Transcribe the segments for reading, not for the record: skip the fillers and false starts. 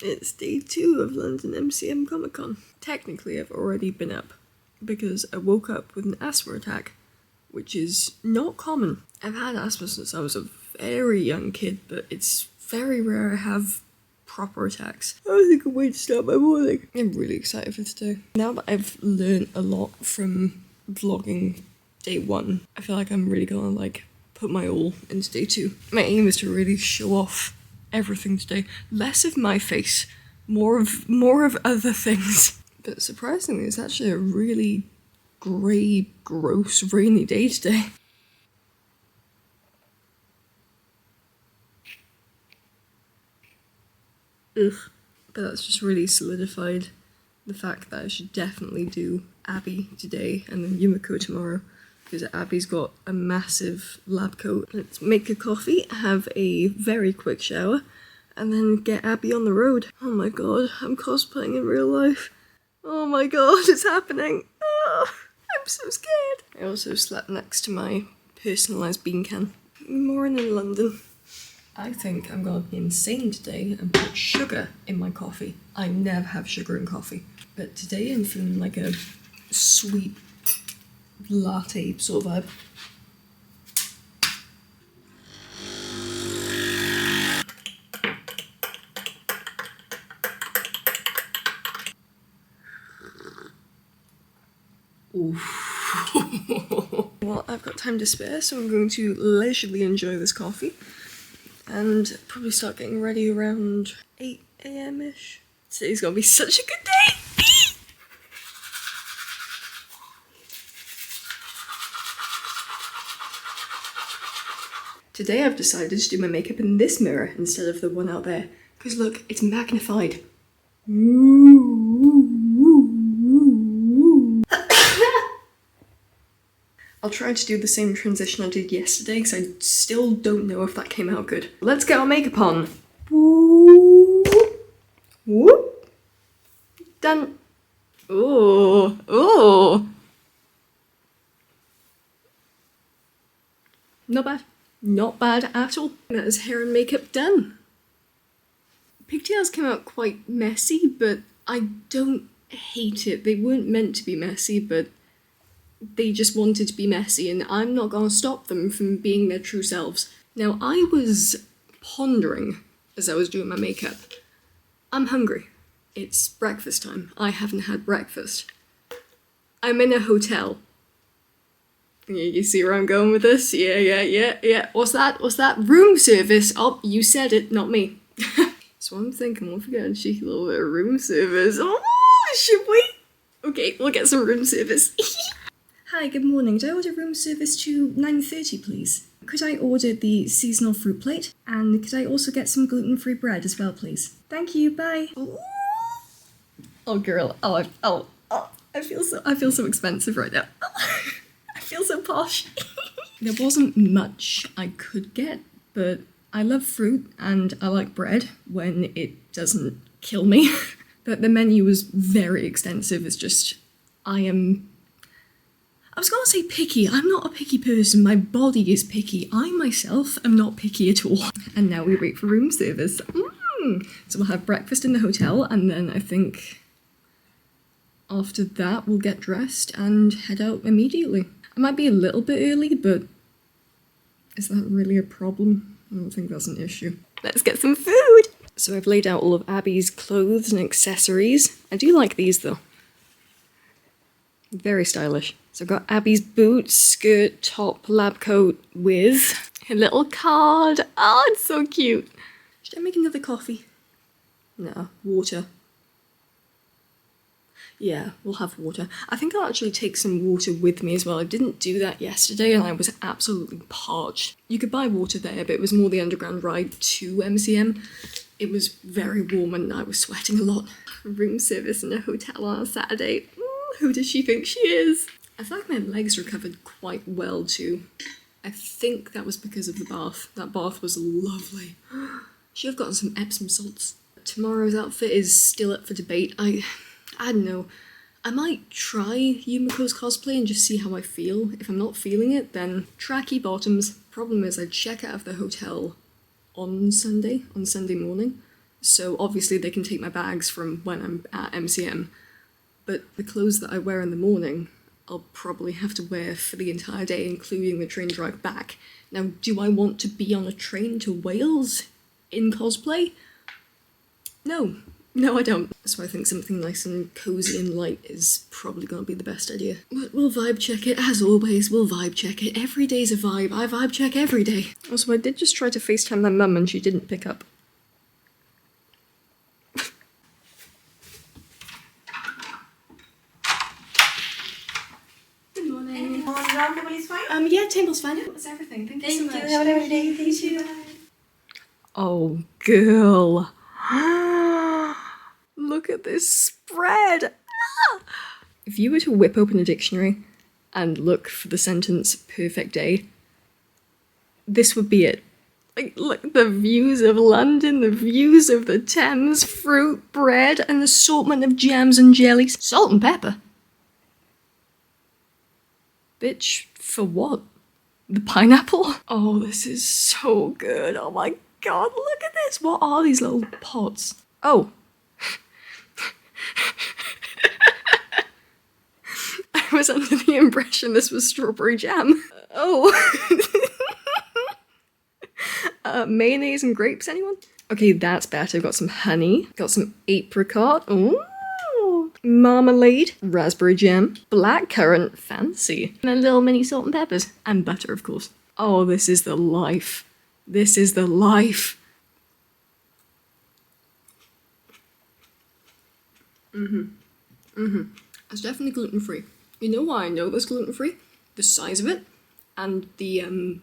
It's day 2 of London MCM ComicCon. Technically, I've already been up because I woke up with an asthma attack, which is not common. I've had asthma since I was a very young kid, but it's very rare I have proper attacks. I don't think I can wait to start my morning. I'm really excited for today. Now that I've learned a lot from vlogging day 1, I feel like I'm really gonna put my all into day 2. My aim is to really show off everything today. Less of my face, more of other things. But surprisingly, it's actually a really grey, gross, rainy day today. Ugh. But that's just really solidified the fact that I should definitely do Abby today and then Yumiko tomorrow, because Abby's got a massive lab coat. Let's make a coffee, have a very quick shower, and then get Abby on the road. Oh my god, I'm cosplaying in real life. Oh my god, it's happening. Oh, I'm so scared. I also slept next to my personalised bean can. Morning in London. I think I'm gonna be insane today and put sugar in my coffee. I never have sugar in coffee. But today I'm feeling like a sweet latte sort of vibe. Well, I've got time to spare, so I'm going to leisurely enjoy this coffee and probably start getting ready around 8 AM-ish. Today's gonna be such a good day! Today I've decided to do my makeup in this mirror instead of the one out there, because look, it's magnified. I'll try to do the same transition I did yesterday, because I still don't know if that came out good. Let's get our makeup on. Whoop. Done. Oh, oh. Not bad. Not bad at all. That is hair and makeup done. Pigtails came out quite messy, but I don't hate it. They weren't meant to be messy, but they just wanted to be messy, and I'm not gonna stop them from being their true selves. Now, I was pondering as I was doing my makeup. I'm hungry. It's breakfast time. I haven't had breakfast. I'm in a hotel. You see where I'm going with this? Yeah. What's that? Room service. Oh, you said it, not me. So I'm thinking we'll get a cheeky little bit of room service. Oh, should we? Okay, we'll get some room service. Hi, good morning. Could I order room service to 9:30, please? Could I order the seasonal fruit plate? And could I also get some gluten-free bread as well, please? Thank you, bye. Ooh. Oh, girl. I feel so expensive right now. I feel so posh. There wasn't much I could get, but I love fruit and I like bread when it doesn't kill me. But the menu was very extensive. It's just, I was gonna say picky. I'm not a picky person. My body is picky. I myself am not picky at all. And now we wait for room service. So we'll have breakfast in the hotel, and then I think after that we'll get dressed and head out immediately. I might be a little bit early, but is that really a problem? I don't think that's an issue. Let's get some food! So I've laid out all of Abby's clothes and accessories. I do like these though. Very stylish. So I've got Abby's boots, skirt, top, lab coat with a little card. Oh, it's so cute. Should I make another coffee? No, water. Yeah, we'll have water. I think I'll actually take some water with me as well. I didn't do that yesterday and I was absolutely parched. You could buy water there, but it was more the underground ride to MCM. It was very warm and I was sweating a lot. Room service in a hotel on a Saturday. Who does she think she is? I feel like my legs recovered quite well too. I think that was because of the bath. That bath was lovely. Should have gotten some Epsom salts. Tomorrow's outfit is still up for debate. I don't know. I might try Yumiko's cosplay and just see how I feel. If I'm not feeling it, then tracky bottoms. Problem is I check out of the hotel on Sunday morning. so obviously they can take my bags from when I'm at MCM, but the clothes that I wear in the morning, I'll probably have to wear for the entire day, including the train drive back. Now, do I want to be on a train to Wales in cosplay? No. No, I don't. So I think something nice and cozy and light is probably gonna be the best idea. But we'll vibe check it, as always, we'll vibe check it. Every day's a vibe. I vibe check every day. Also, I did just try to FaceTime my mum and she didn't pick up. Good morning. Everybody's fine? Yeah, table's fine. That's everything. Thank you so much. Have a lovely day. Thank you. Oh, girl. Look at this spread! Ah! If you were to whip open a dictionary and look for the sentence perfect day, this would be it. Like, look, the views of London, the views of the Thames, fruit, bread, an assortment of jams and jellies. Salt and pepper? Bitch, for what? The pineapple? Oh, this is so good. Oh my god, look at this. What are these little pots? Oh. I was under the impression this was strawberry jam. Oh. Mayonnaise and grapes, anyone? Okay, that's better. Got some honey. Got some apricot. Ooh. Marmalade. Raspberry jam. Blackcurrant. Fancy. And a little mini salt and peppers. And butter, of course. Oh, this is the life. This is the life. It's definitely gluten-free. You know why I know it's gluten-free? The size of it and the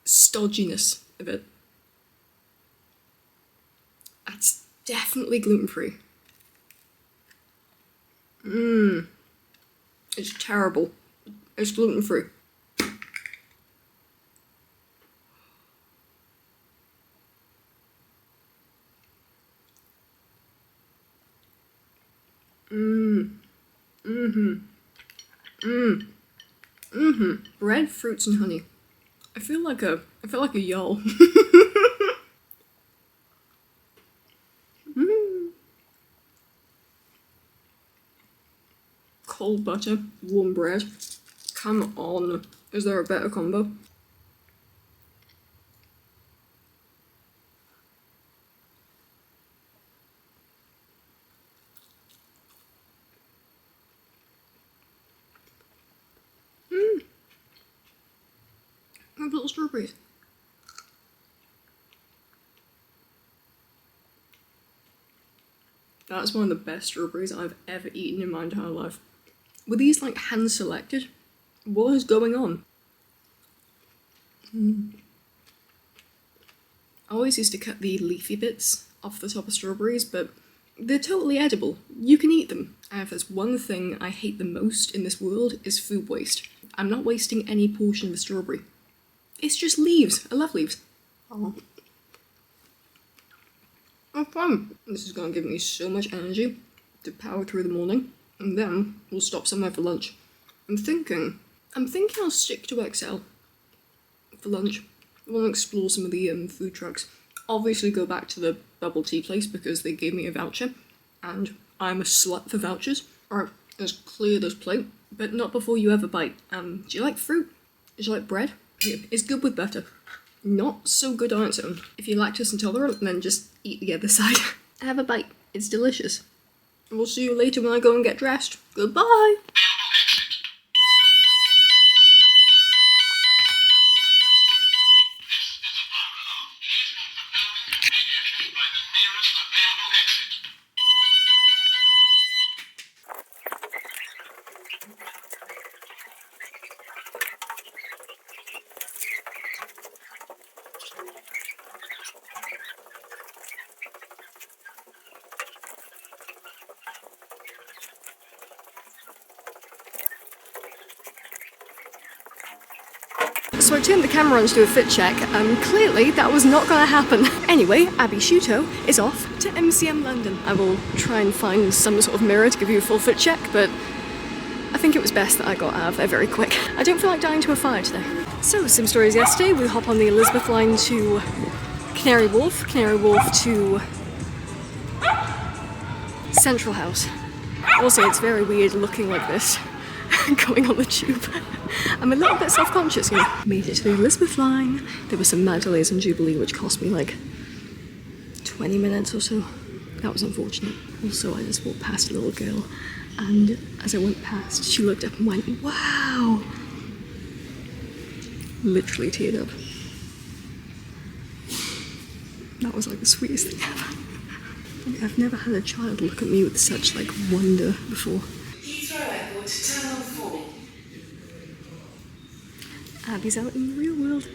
stodginess of it. That's definitely gluten-free. It's terrible. It's gluten-free. Bread, fruits, and honey. I feel like a y'all. Cold butter, warm bread. Come on. Is there a better combo? I have little strawberries. That's one of the best strawberries I've ever eaten in my entire life. Were these like hand selected? What is going on? I always used to cut the leafy bits off the top of strawberries, but they're totally edible. You can eat them. And if there's one thing I hate the most in this world, is food waste. I'm not wasting any portion of a strawberry. It's just leaves. I love leaves. Oh. Oh, fun. This is gonna give me so much energy to power through the morning, and then we'll stop somewhere for lunch. I'm thinking I'll stick to XL for lunch. I want to explore some of the food trucks. Obviously go back to the bubble tea place because they gave me a voucher, and I'm a slut for vouchers. Alright, let's clear this plate, but not before you have a bite. Do you like fruit? Do you like bread? Yeah, it's good with butter. Not so good on its own. If you're lactose intolerant, then just eat the other side. Have a bite. It's delicious. We'll see you later when I go and get dressed. Goodbye! So I turned the camera on to do a fit check, and clearly that was not going to happen. Anyway, Abby Sciuto is off to MCM London. I will try and find some sort of mirror to give you a full fit check, but I think it was best that I got out of there very quick. I don't feel like dying to a fire today. So, sim stories yesterday, we hop on the Elizabeth line to Canary Wharf to Central House. Also, it's very weird looking like this, going on the tube. I'm a little bit self-conscious, you know. Made it to the Elizabeth line. There were some mad delays on Jubilee, which cost me like 20 minutes or so. That was unfortunate. Also, I just walked past a little girl, and as I went past, she looked up and went, "Wow!" Literally teared up. That was like the sweetest thing ever. I've never had a child look at me with such like wonder before. Abby's out in the real world.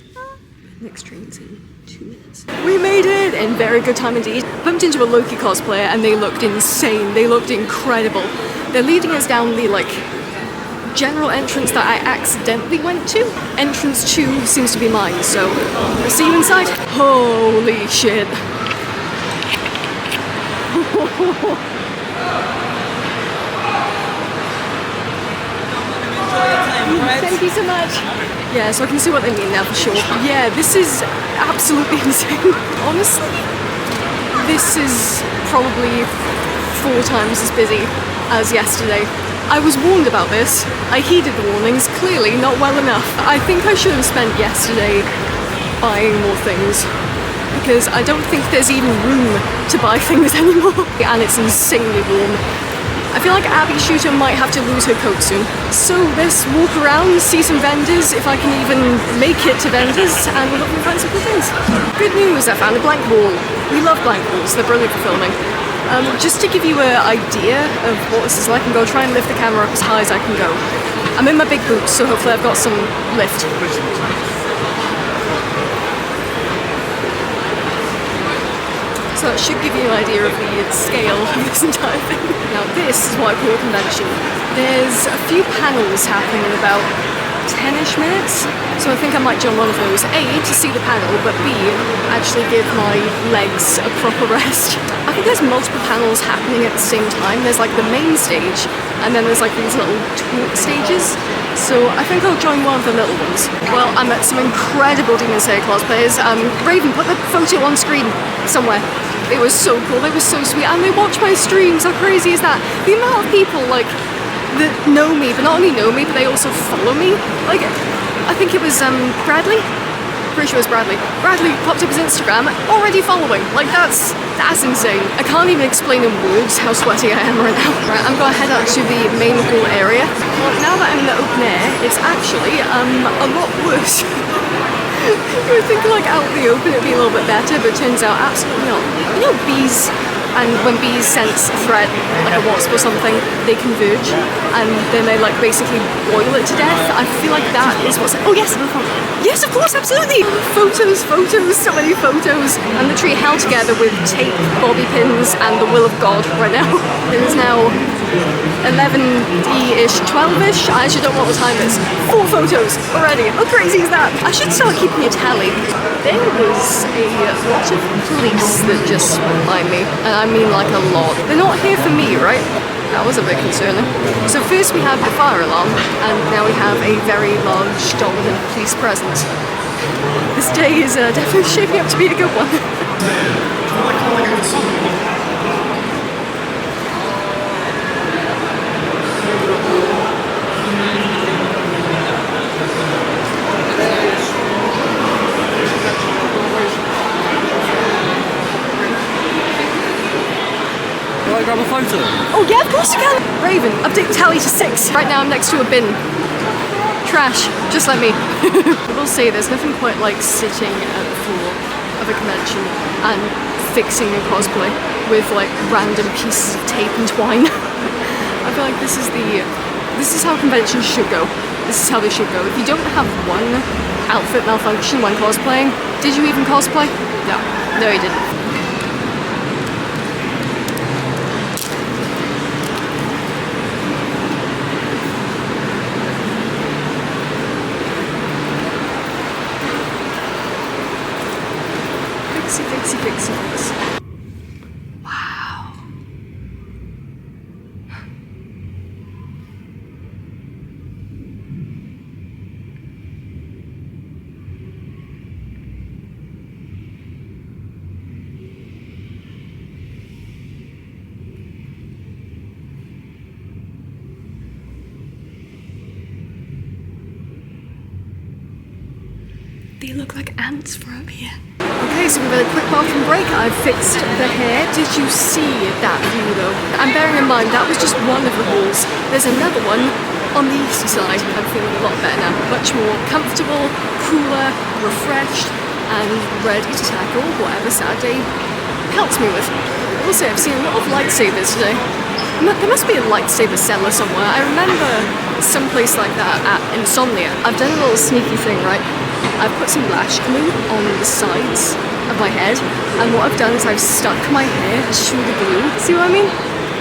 Next train's in 2 minutes. We made it in very good time indeed. Bumped into a Loki cosplayer and they looked insane. They looked incredible. They're leading us down the like general entrance that I accidentally went to. Entrance 2 seems to be mine, so I'll see you inside. Holy shit. Thank you so much. Yeah, so I can see what they mean now for sure. Yeah, this is absolutely insane. Honestly, this is probably 4 times as busy as yesterday. I was warned about this. I heeded the warnings, clearly not well enough. I think I should have spent yesterday buying more things, because I don't think there's even room to buy things anymore. And it's insanely warm. I feel like Abby Sciuto might have to lose her coat soon. So let's walk around, see some vendors, if I can even make it to vendors, and we'll hopefully find some cool things. Good news, I found a blank wall. We love blank walls, they're brilliant for filming. Just to give you an idea of what this is like, I'm going to try and lift the camera up as high as I can go. I'm in my big boots, so hopefully I've got some lift. So that should give you an idea of the scale of this entire thing. Now this is what I call a convention. There's a few panels happening in about 10-ish minutes, so I think I might join one of those. A, to see the panel, but B, actually give my legs a proper rest. I think there's multiple panels happening at the same time. There's like the main stage, and then there's like these little talk stages. So I think I'll join one of the little ones. Well, I met some incredible Demon Slayer cosplayers. Raven, put the photo on screen somewhere. It was so cool, they were so sweet, and they watch my streams. How crazy is that? The amount of people like that know me, but not only know me, but they also follow me. Like, I think it was Bradley? Pretty sure it was Bradley. Bradley popped up his Instagram, already following. Like, that's insane. I can't even explain in words how sweaty I am right now. Right, I'm gonna head out to the main hall area. Well, now that I'm in the open air, it's actually a lot worse. You would think like out in the open it'd be a little bit better, but it turns out absolutely not. You know bees, and when bees sense a threat, like a wasp or something, they converge, and then they like basically boil it to death. I feel like that is what's... Oh yes! Yes, of course, absolutely! Photos, so many photos. I'm literally held together with tape, bobby pins, and the will of God right now. It is now 11-ish, 12-ish, I actually don't know what the time is. 4 photos already, how crazy is that? I should start keeping a tally. There was a lot of police that just went by me, and I mean like a lot. They're not here for me, right? That was a bit concerning. So first we had the fire alarm, and now we have a very large, dominant police presence. This day is definitely shaping up to be a good one. Grab a photo? Oh yeah, of course you can! Raven, update tally to 6. Right now I'm next to a bin. Trash, just like me. I will say there's nothing quite like sitting at the floor of a convention and fixing a cosplay with like random pieces of tape and twine. I feel like this is how conventions should go. This is how they should go. If you don't have one outfit malfunction when cosplaying, did you even cosplay? No, you didn't. Fixie. Wow. They look like ants for up here. Okay, so we've had a quick bathroom break. I've fixed the hair. Did you see that view though? And bearing in mind, that was just one of the halls. There's another one on the east side. I'm feeling a lot better now. Much more comfortable, cooler, refreshed, and ready to tackle whatever Saturday pelts me with. I will say I've seen a lot of lightsabers today. There must be a lightsaber seller somewhere. I remember some place like that at Insomnia. I've done a little sneaky thing, right? I've put some lash glue on the sides of my head, and what I've done is I've stuck my hair to the glue. See what I mean?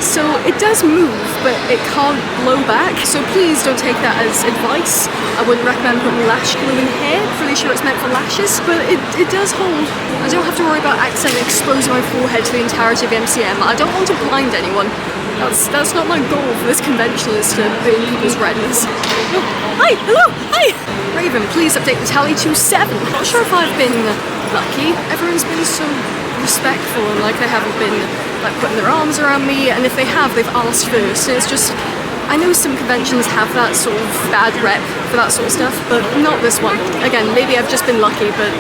So it does move, but it can't blow back. So please don't take that as advice. I wouldn't recommend putting lash glue in hair. Pretty sure it's meant for lashes, but it does hold. I don't have to worry about accidentally exposing my forehead to the entirety of MCM. I don't want to blind anyone. That's not my goal for this convention, is to burn people's retinas. Oh, hi, hello, hi! Raven, please update the tally to 7. Not sure if I've been lucky. Everyone's been so respectful and like they haven't been like putting their arms around me, and if they have, they've asked first. And it's just, I know some conventions have that sort of bad rep for that sort of stuff, but not this one. Again, maybe I've just been lucky, but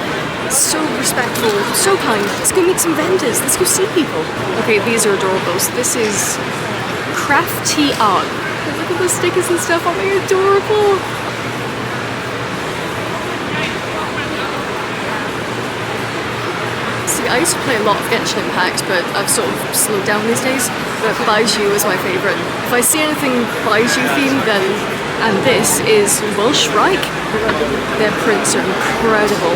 so respectful, so kind. Let's go meet some vendors, let's go see people. Okay, these are adorables. This is crafty art. Look at the stickers and stuff, aren't they adorable? See, I used to play a lot of Genshin Impact, but I've sort of slowed down these days. But Baiju is my favourite. If I see anything Baiju themed, then, and this is Welsh Reich. Their prints are incredible.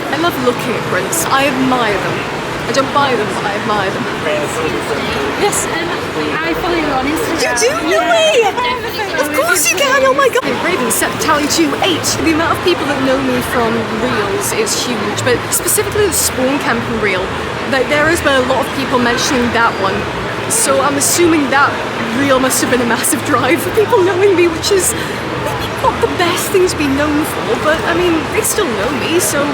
I love looking at prints. I admire them. I don't buy them, but I admire them. Yes. I follow you on Instagram. You do? No way! Of course you can! Oh my god! Raven set the tally to 8. The amount of people that know me from reels is huge, but specifically the Spawn Camping reel, there has been a lot of people mentioning that one. So I'm assuming that reel must have been a massive drive for people knowing me, which is maybe not the best thing to be known for, but I mean, they still know me, so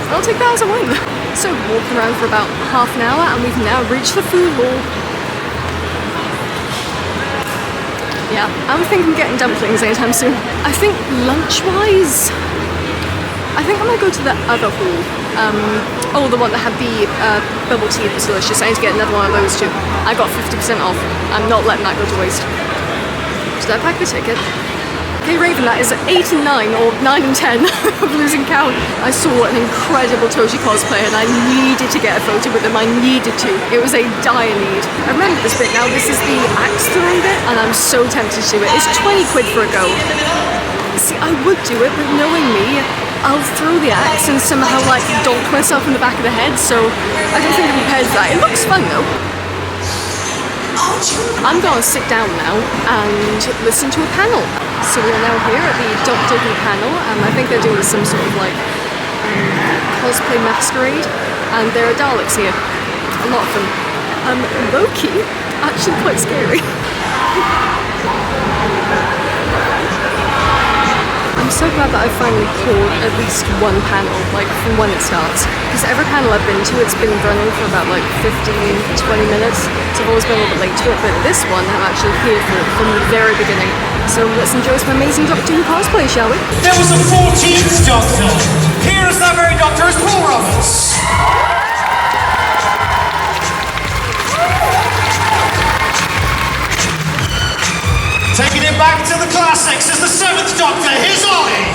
I'll take that as a win. So walked around for about half an hour and we've now reached the food hall. Yeah, I'm thinking of getting dumplings anytime soon. I think lunch-wise, I think I might go to the other hall. The one that had the bubble tea that was delicious. I need to get another one of those too. I got 50% off. I'm not letting that go to waste. Did I pack the ticket? Okay, Raven, that is 8 and 9, or 9 and 10, I'm losing count. I saw an incredible Toji cosplay and I needed to get a photo with them, I needed to. It was a dire need. I remember this bit now, this is the axe throwing bit, and I'm so tempted to do it. It's 20 quid for a go. See, I would do it, but knowing me, I'll throw the axe and somehow like donk myself in the back of the head, so I don't think I'm prepared for that. It looks fun though. I'm gonna sit down now and listen to a panel. So we are now here at the Doctor Who panel, and I think they're doing some sort of like cosplay masquerade, and there are Daleks here, a lot of them. Low-key, actually quite scary. I'm so glad that I finally caught at least one panel, like from when it starts. Because every panel I've been to, it's been running for about like 15, 20 minutes. So I've always been a little bit late to it, but this one I'm actually here for from the very beginning. So let's enjoy some amazing Doctor Who cosplay, shall we? There was a 14th Doctor. Here is that very Doctor, is Paul Roberts. Taking it back to the classics is the 7th Doctor, here's Ollie!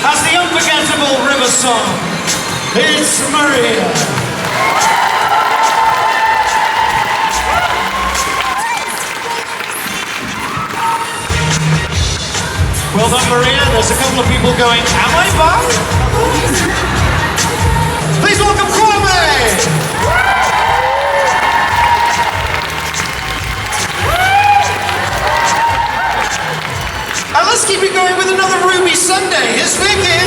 As the unforgettable River Song, it's Maria. Well done, Maria. There's a couple of people going, am I by? Please welcome Kwame! And let's keep it going with another Ruby Sunday. Here's Vicky.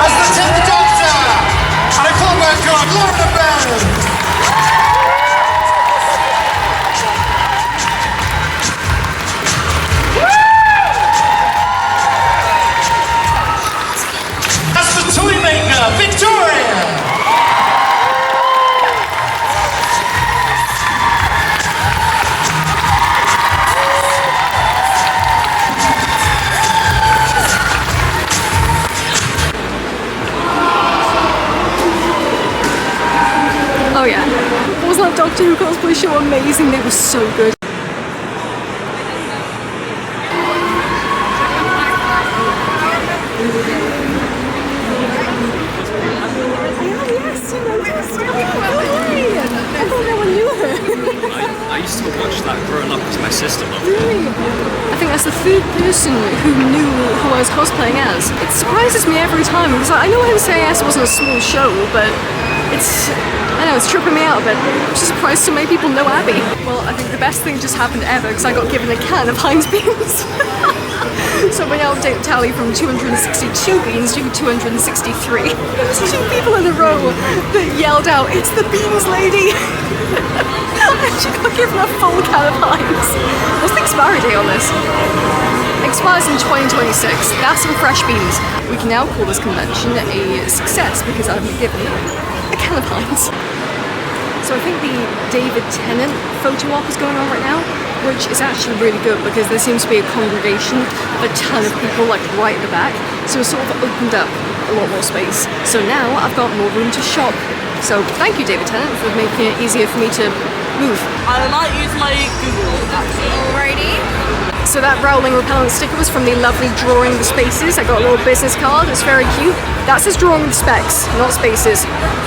As the 10th Doctor and a callback That's the toy maker, Victoria! Oh yeah. Was that Doctor Who cosplay show amazing? They were so good. I used to watch that growing up because my sister loved it. Really? I think that's the third person who knew who I was cosplaying as. It surprises me every time because I know NCIS wasn't a small show, but I know, it's tripping me out a bit. I'm just surprised so many people know Abby. Well, I think the best thing just happened ever because I got given a can of Heinz beans. So we now update the tally from 262 beans to 263. There was 2 people in a row that yelled out, "It's the beans lady!" And she got given a full can of Heinz. What's the expiry date on this? Expires in 2026. That's some fresh beans. We can now call this convention a success because I've been given a can of Heinz. So I think the David Tennant photo op is going on right now, which is actually really good because there seems to be a congregation of a ton of people like right at the back, so it's sort of opened up a lot more space. So now I've got more room to shop. So thank you, David Tennant, for making it easier for me to move. I might use my Google actually. Alrighty. So that Rowling Repellent sticker was from the lovely Drawing the Spaces. I got a little business card, it's very cute. That says Drawing with Specs, not Spaces.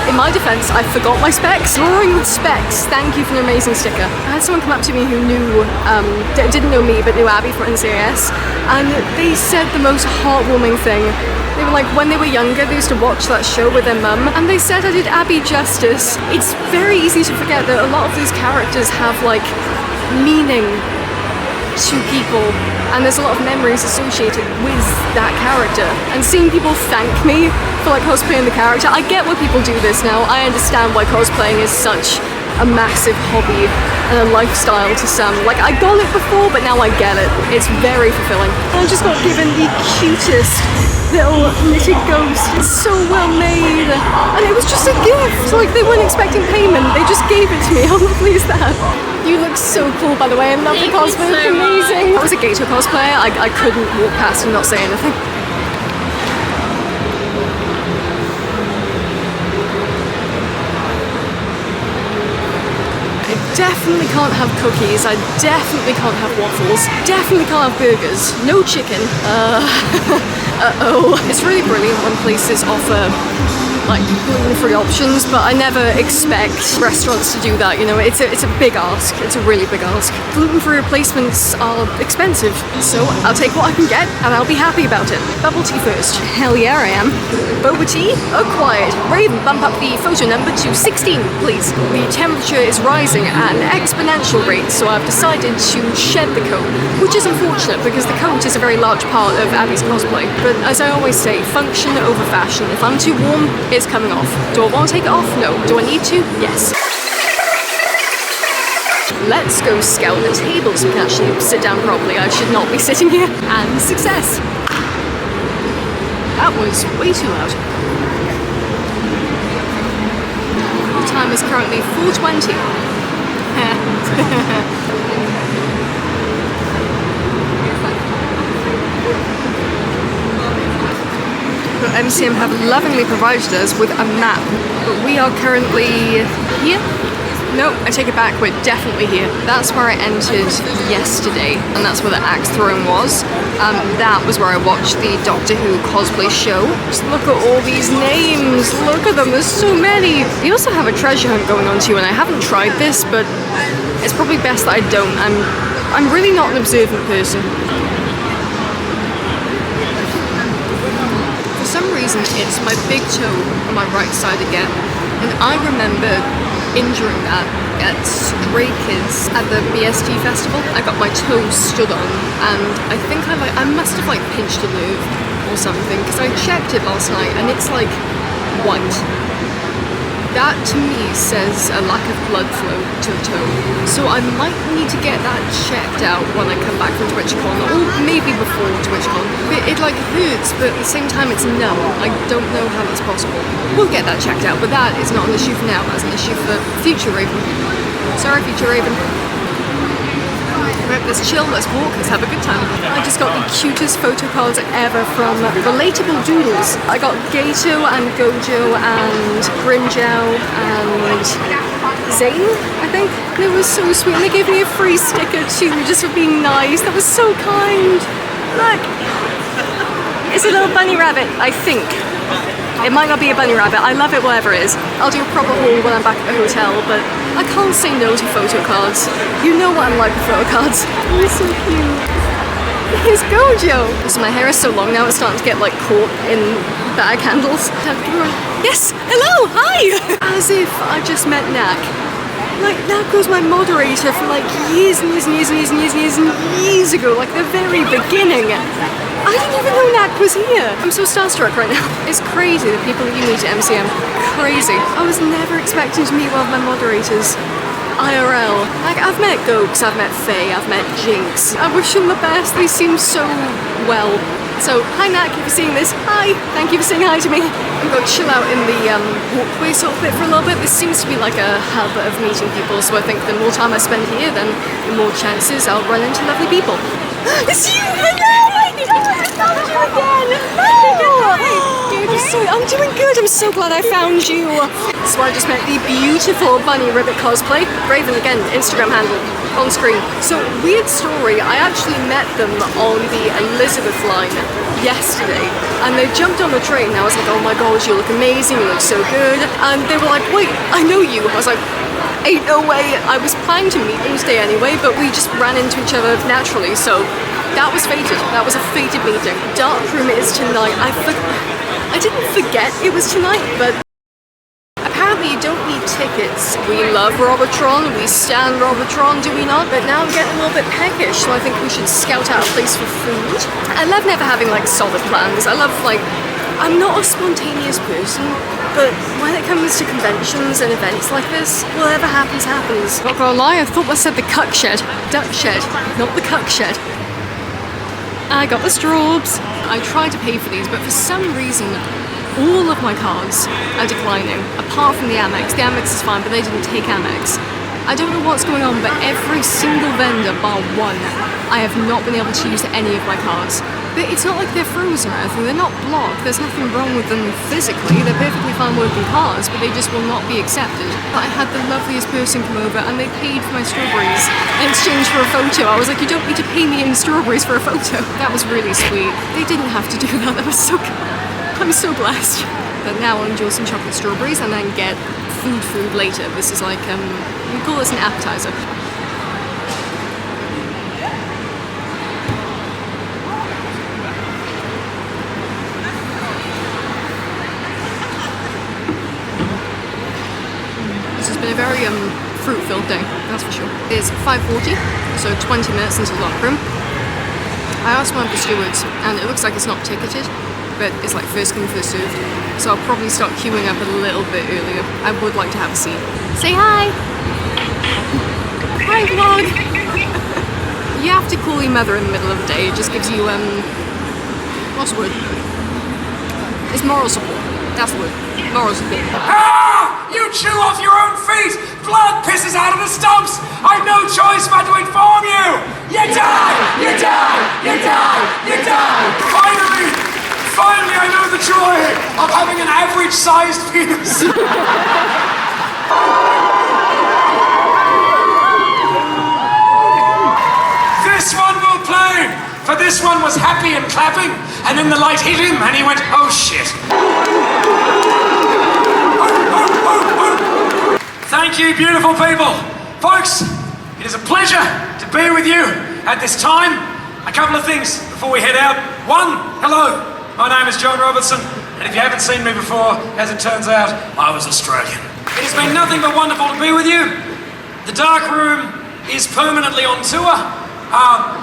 In my defense, I forgot my specs. Drawing with Specs, thank you for an amazing sticker. I had someone come up to me who knew, didn't know me, but knew Abby from NCIS, and they said the most heartwarming thing. They were like, when they were younger, they used to watch that show with their mum, and they said I did Abby justice. It's very easy to forget that a lot of these characters have like meaning to people, and there's a lot of memories associated with that character. And seeing people thank me for like cosplaying the character, I get why people do this now. I understand why cosplaying is such a massive hobby and a lifestyle to some. Like, I got it before, but now I get it. It's very fulfilling. I just got given the cutest little knitted ghost. It's so well made, and it was just a gift. Like, they weren't expecting payment, they just gave it to me. How lovely is that? You look so cool, by the way. I love the cosplay. It's amazing. I was a Gator cosplayer. I couldn't walk past and not say anything. I definitely can't have cookies. I definitely can't have waffles. Definitely can't have burgers. No chicken. Uh-oh. It's really brilliant when places offer like gluten-free options, but I never expect restaurants to do that, you know. It's a big ask. It's a really big ask. Gluten-free replacements are expensive, so I'll take what I can get and I'll be happy about it. Bubble tea first. Hell yeah, I am. Boba tea acquired. Raven, bump up the photo number to 16, please. The temperature is rising at an exponential rate, so I've decided to shed the coat, which is unfortunate because the coat is a very large part of Abby's cosplay. But as I always say, function over fashion. If I'm too warm, it's coming off. Do I want to take it off? No. Do I need to? Yes. Let's go scout the table so we can actually sit down properly. I should not be sitting here. And success. That was way too loud. The time is currently 4:20. MCM have lovingly provided us with a map, but we are currently here? No, I take it back, we're definitely here. That's where I entered yesterday, and that's where the axe throwing was. That was where I watched the Doctor Who cosplay show. Just look at all these names, look at them, there's so many. We also have a treasure hunt going on too, and I haven't tried this, but it's probably best that I don't. I'm really not an observant person. For some reason, it's my big toe on my right side again, and I remember injuring that at Stray Kids at the BST festival. I got my toe stood on, and I think I must have like pinched a nerve or something, because I checked it last night and it's like white. That to me says a lack of blood flow to the toe. So I might need to get that checked out when I come back from TwitchCon, or maybe before TwitchCon. It like hurts, but at the same time it's numb. I don't know how that's possible. We'll get that checked out, but that is not an issue for now. That's an issue for future Raven. Sorry, future Raven. Right, let's chill, let's walk, let's have a good time. I just got the cutest photo cards ever from Relatable Doodles. I got Gato and Gojo and Brinjao and Zane, I think. They were so sweet, and they gave me a free sticker too, just for being nice. That was so kind. Look, it's a little bunny rabbit, I think. It might not be a bunny rabbit, I love it whatever it is. I'll do a proper haul when I'm back at the hotel, but I can't say no to photo cards. You know what I'm like with photo cards. They're so cute. Here's Gojo! So my hair is so long now, it's starting to get like caught in bag handles. Yes! Hello! Hi! As if I just met Nak. Like, Nak was my moderator for like years and years and years and years and years and years and years ago, like the very beginning. I didn't even know Nak was here. I'm so starstruck right now. It's crazy the people that you meet at MCM. Crazy. I was never expecting to meet one of my moderators. IRL. Like, I've met Gokes, I've met Faye, I've met Jinx. I wish them the best. They seem so well. So, hi Nak, if you're seeing this, hi! Thank you for saying hi to me. I'm going to chill out in the walkway sort of bit for a little bit. This seems to be like a hub of meeting people, so I think the more time I spend here, then the more chances I'll run into lovely people. It's you! Hello! I'm doing good, I'm so glad I found you. So I just met the beautiful Bunny Ribbit cosplay. Raven again, Instagram handle, on screen. So, weird story, I actually met them on the Elizabeth line yesterday. And they jumped on the train and I was like, oh my god, you look amazing, you look so good. And they were like, wait, I know you. I was like, ain't no way. I was planning to meet them today anyway, but we just ran into each other naturally, so that was fated. That was a fated meeting. Darkroom is tonight. I didn't forget it was tonight, but apparently you don't need tickets. We love Robotron, we stand Robotron, do we not? But now I'm getting a little bit peckish, so I think we should scout out a place for food. I love never having like solid plans. I love like, I'm not a spontaneous person, but when it comes to conventions and events like this, whatever happens, happens. Not gonna lie, I thought I said the cuck shed. Duck shed, not the cuck shed. I got the straws. I tried to pay for these, but for some reason, all of my cards are declining, apart from the Amex. The Amex is fine, but they didn't take Amex. I don't know what's going on, but every single vendor, bar one, I have not been able to use any of my cards. But it's not like they're frozen or anything, they're not blocked, there's nothing wrong with them physically, they're perfectly fine working cards, but they just will not be accepted. But I had the loveliest person come over and they paid for my strawberries in exchange for a photo. I was like, you don't need to pay me in strawberries for a photo. That was really sweet. They didn't have to do that, that was so good. I'm so blessed. But now I'll enjoy some chocolate strawberries and then get food later. This is like, we call this an appetizer. A very fruit-filled day, that's for sure. It's 5:40, so 20 minutes until lockroom. I asked one of the stewards, and it looks like it's not ticketed, but it's like first come, first served. So I'll probably start queuing up a little bit earlier. I would like to have a seat. Say hi! Hi, vlog! You have to call your mother in the middle of the day, it just gives you, what's the word? It's moral support, that's the word. Moral support. You chew off your own feet! Blood pisses out of the stumps! I've no choice but to inform you! You die! You die! You die! You die! Finally I know the joy of having an average-sized penis! This one will play! For this one was happy and clapping, and then the light hit him and he went, oh shit! Thank you, beautiful people. Folks, it is a pleasure to be with you at this time. A couple of things before we head out. One, hello, my name is John Robertson, and if you haven't seen me before, as it turns out, I was Australian. It has been nothing but wonderful to be with you. The Dark Room is permanently on tour.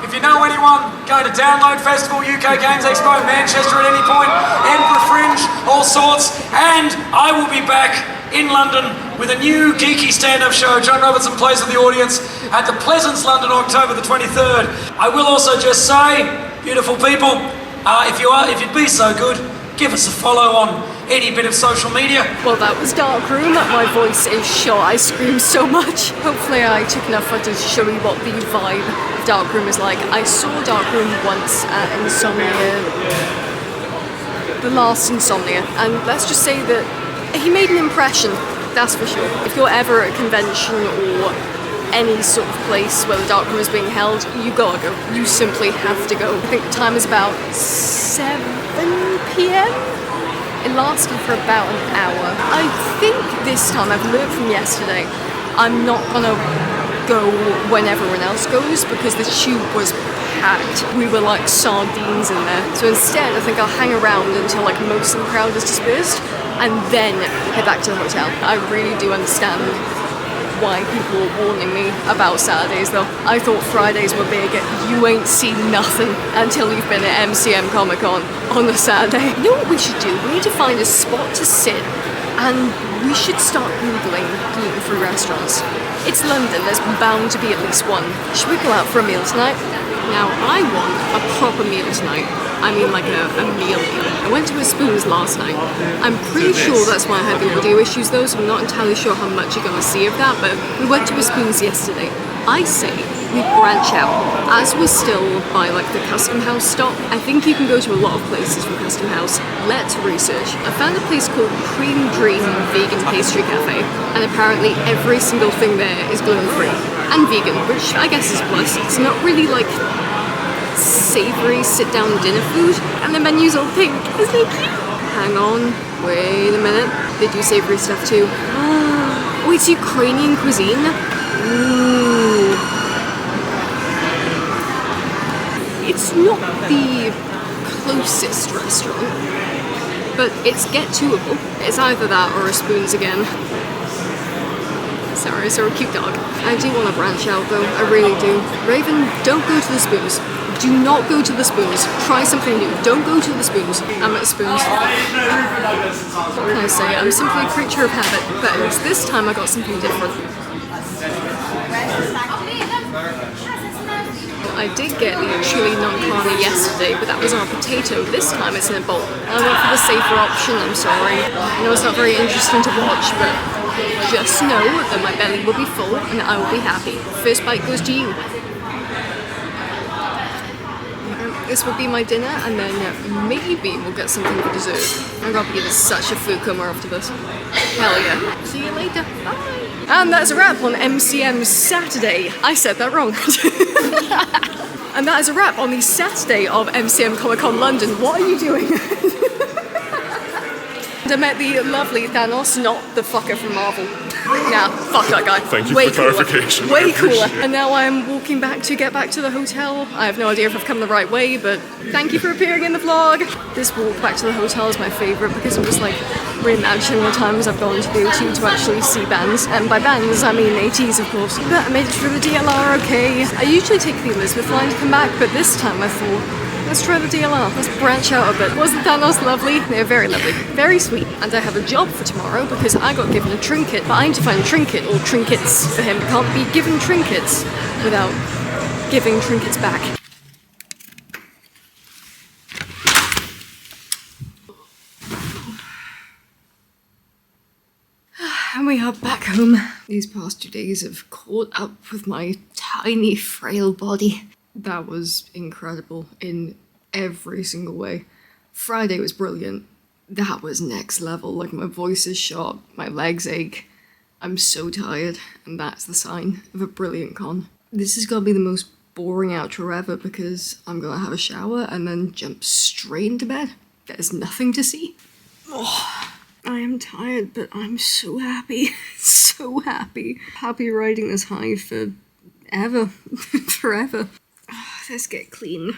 If you know anyone, go to Download Festival, UK Games Expo, Manchester at any point, Edinburgh Fringe, all sorts, and I will be back in London with a new geeky stand-up show. John Robertson plays with the audience at the Pleasance, London, October the 23rd. I will also just say, beautiful people, if you'd be so good, give us a follow on any bit of social media. Well, that was Darkroom. My voice is shot. I scream so much. Hopefully I took enough footage to show you what the vibe of Darkroom is like. I saw Darkroom once at Insomnia, the last Insomnia, and let's just say that he made an impression, that's for sure. If you're ever at a convention or any sort of place where the Darkroom is being held, you gotta go. You simply have to go. I think the time is about 7 p.m? It lasted for about an hour. I think this time, I've learned from yesterday, I'm not gonna go when everyone else goes because the tube was packed. We were like sardines in there. So instead, I think I'll hang around until like most of the crowd is dispersed and then head back to the hotel. I really do understand why people were warning me about Saturdays though. I thought Fridays were big. You ain't seen nothing until you've been at MCM ComicCon on a Saturday. You know what we should do? We need to find a spot to sit and we should start Googling gluten-free restaurants. It's London, there's bound to be at least one. Should we go out for a meal tonight? Now, I want a proper meal tonight. I mean like a meal. I went to a Spoons last night. I'm pretty sure that's why I had the audio issues though, so I'm not entirely sure how much you're gonna see of that, but we went to a Spoons yesterday. I say we branch out. As we're still by like the Custom House stop, I think you can go to a lot of places from Custom House. Let's research. I found a place called Cream Dream Vegan Pastry Cafe, and apparently every single thing there is gluten-free and vegan, which I guess is plus. It's not really like savoury sit-down dinner food, and the menu's all pink. Isn't it cute? Hang on, wait a minute. They do savoury stuff too. Oh, it's Ukrainian cuisine. Ooh. It's not the closest restaurant, but it's get-toable. It's either that or a Spoons again. Sorry, so a cute dog. I do want to branch out though, I really do. Raven, don't go to the Spoons. Do not go to the Spoons. Try something new. Don't go to the Spoons. I'm at Spoons. What can I say? I'm simply a creature of habit, but at least this time I got something different. I did get the chili non-carne yesterday, but that was on a potato. This time it's in a bowl. I went for the safer option, I'm sorry. I know it's not very interesting to watch, but just know that my belly will be full and I will be happy. First bite goes to you. This will be my dinner, and then maybe we'll get something for dessert. I'm gonna be such a food coma after this. Hell yeah. See you later. Bye. And that's a wrap on MCM Saturday. I said that wrong. And that is a wrap on the Saturday of MCM ComicCon London. What are you doing? And I met the lovely Thanos, not the fucker from Marvel. Nah, fuck that guy. Thank you Way for the clarification. Cooler. Way cooler. And now I'm walking back to get back to the hotel. I have no idea if I've come the right way, but thank you for appearing in the vlog. This walk back to the hotel is my favourite because it was like reimagining the times I've gone to the O2 to actually see bands. And by bands, I mean ATs, of course. But I made it through the DLR okay. I usually take the Elizabeth line to come back, but this time I thought, let's try the DLR. Let's branch out a bit. Wasn't Thanos lovely? They're very lovely. Very sweet. And I have a job for tomorrow because I got given a trinket, but I need to find a trinket or trinkets for him. Can't be given trinkets without giving trinkets back. And we are back home. These past 2 days have caught up with my tiny, frail body. That was incredible in every single way. Friday was brilliant. That was next level. Like, my voice is shot, my legs ache. I'm so tired, and that's the sign of a brilliant con. This is gonna be the most boring outro ever because I'm gonna have a shower and then jump straight into bed. There's nothing to see. Oh, I am tired, but I'm so happy. So happy. Happy riding this high for ever. Forever. Let's get clean.